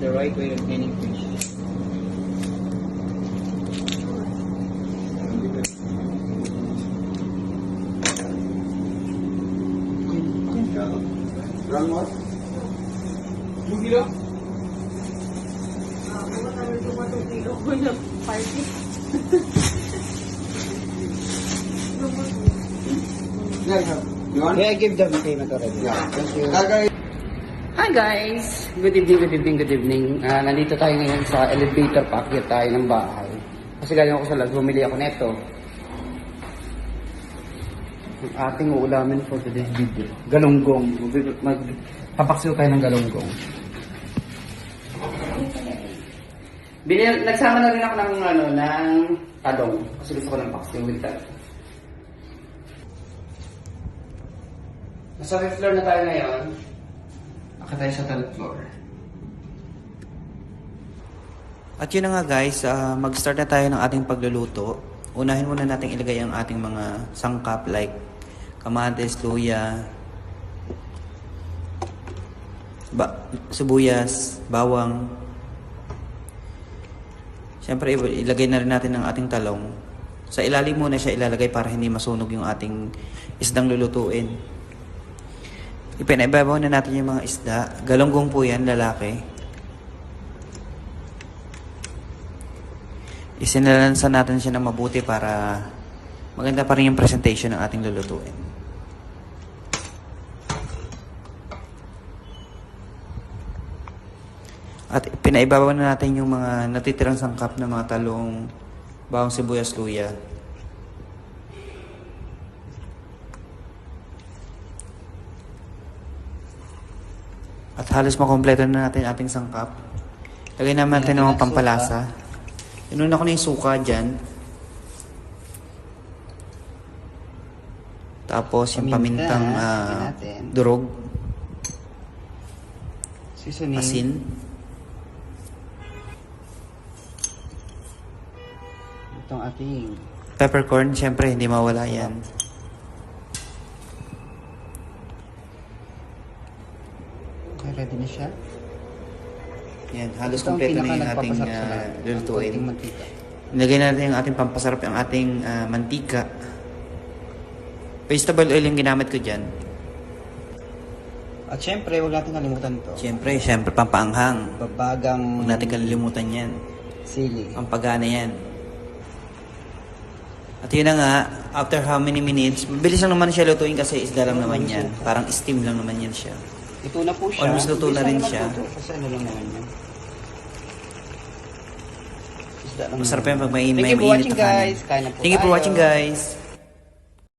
the right way of cleaning fish. Brown what? 2 kilo? Yeah, yeah. You want? Yeah, I give them payment already. Yeah. Thank you. Gagawin. Hi guys! Good evening. Nandito tayo ngayon sa elevator paakyat tayo ng bahay. Kasi galing ako sa lab, bumili ako neto. Ang ating uulamin for today's video. Galunggong. Magpapaksiw tayo ng galunggong. Nagsama na rin ako ng talong. Kasi gusto ko ng paksiw with talong. Nasa fifth floor na tayo ngayon. Akit tayo sa 12th floor. At yun na nga guys, mag-start na tayo ng ating pagluluto. Unahin muna natin ilagay ang ating mga sangkap like kamatis, luya, sibuyas, bawang. Siyempre ilagay na rin natin ang ating talong. Sa ilalim muna siya ilalagay para hindi masunog yung ating isdang lulutuin. Ipinaibabaw na natin yung mga isda. Galunggong po yan, lalaki. Isinalansan natin siya ng mabuti para maganda pa rin yung presentation ng ating lulutuin. At pinaibabaw na natin yung mga natitirang sangkap na mga talong, bawang, sibuyas, luya. At halos makompleto na natin ating sangkap. Lagay naman natin ng mga pampalasa. Inuna ko na yung suka dyan. Tapos yung pamintang durog. Seasoning. Asin. Itong ating Peppercorn, syempre hindi mawala yan. ready na siya. Yan, halos Ito ang kompleto na yung pinaka ating nagpapasarap sa lahat. lulutuin. Ang konting mantika. Ilagay natin yung ating pampasarap, yung ating mantika. Vegetable oil yung ginamit ko dyan. At syempre, huwag natin kalimutan to. Syempre pampaanghang. Babagang Huwag natin kalimutan yan. sili. Pampagana yan. At yun na nga, after how many minutes, mabilis lang naman siya lutuin kasi isda lang naman yan. Parang steam lang naman yan siya. Ito na po siya. Almost luto na rin Isa siya. naman po to, kasi ano lang naman yan. Isda lang Masarap naman. yan pag may Thank you for mainit watching na kanin. guys. Kain na po Thank you for tayo. watching guys.